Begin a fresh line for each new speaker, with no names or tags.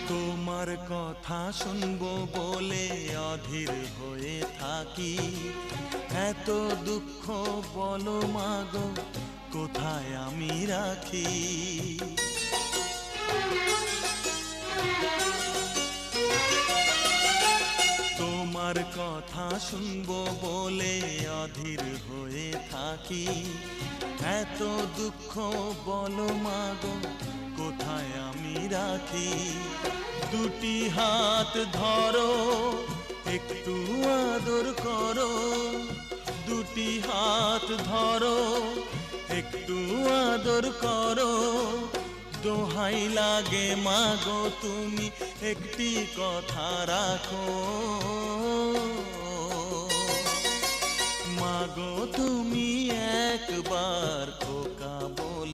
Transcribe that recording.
তোমার কথা শুনবো বলে অধীর হয়ে থাকি, এত দুঃখ বলো মাগো কোথায় আমি রাখি। তোমার কথা শুনবো বলে অধীর হয়ে থাকি, এত দুঃখ বলো মাগো কোথায় আমি রাখি। দুটি হাত ধরো একটু আদর করো, দুটি হাত ধরো একটু আদর করো, দোহাই লাগে মাগো তুমি একটি কথা রাখো। মাগো তুমি একবার খোকা বলে